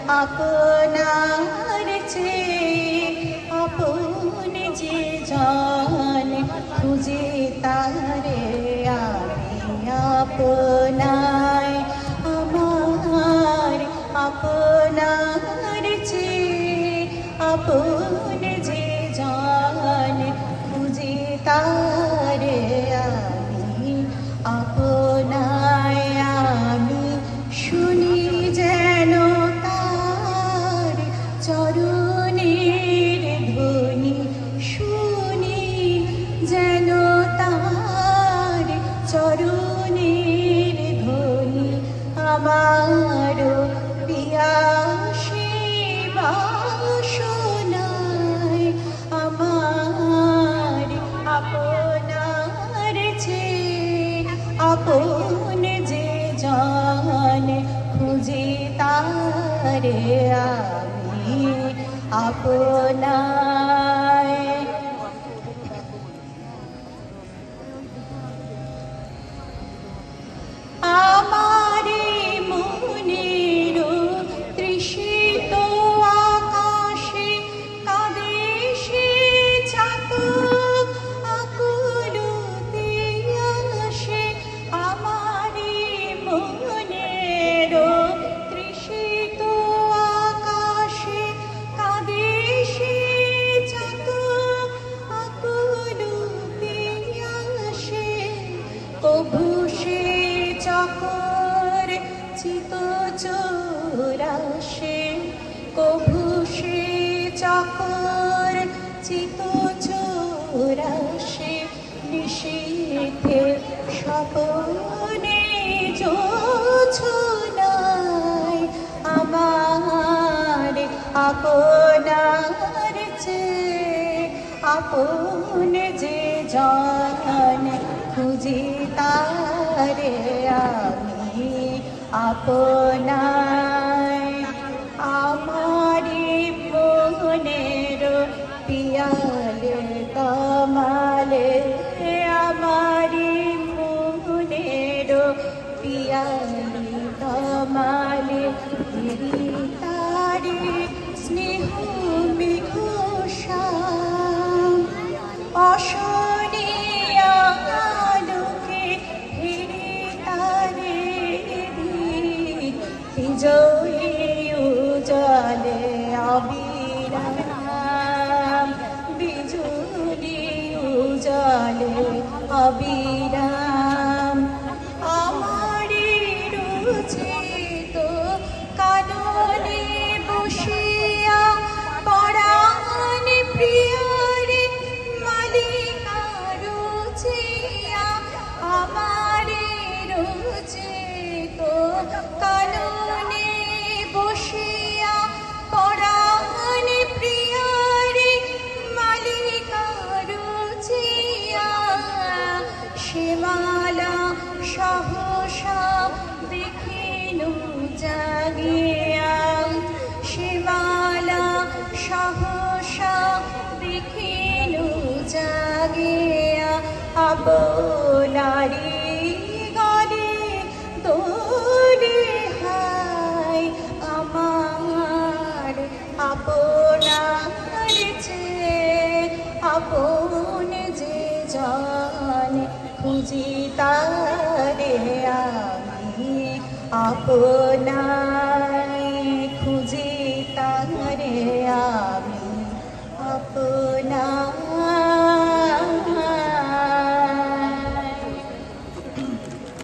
আপনার চেয়ে আপন যে জন খুঁজে তারে আমি আপনায় আমার আপনার চেয়ে আপন যে জন খুঁজে তারে আমি আপনায় আমি শুনি যেন তার চরণের ধ্বনি শুনি যেন তার চরণের ধ্বনি আমার পিয়াসী বাসনায় আমার আপনার চেয়ে আপন যে জন খুঁজে তারে আমি আপনায় আমারে মনের তৃষিত আকাশে কাঁদে সে চাতক আকুলতে আসে আমারে মনের তৃষিত আকাশে কাঁদে সে চাতক আকুলতে আসে কভু সে চকর চিত চোরাশে কভু সে চকর চিত চোরাশে নিশীথে স্বপনে জোছনায় আমার আপনার চেয়ে আপন যে জন খুঁজি তারে আমি আপনায় আমারি মনের পিয়ালে কমালে আমারি মনের পিয়ালে কমালে তারে স্নেহ মেঘোষাম অশনিয়া আলোকে ফিরে তারে বিজয়ী উজালে অবিরাম বিজুলি উজালে অবিরাম আমারি রুচিত কাননে বসিয়া পরাণ প্রিয়ারে মালিকা রুচিয়া আমারি রুচিত কাননে বসিয়া পরাণ প্রিয়ারে মালিকা রুচিয়া শিমালা সহসা দেখিনু জাগিয়া শিমালা সহসা দেখিনু জাগিয়া আপনারি গলে দোলে হায় আমার আপনার চেয়ে আপন যে জন খুঁজি তারে আমি আপনার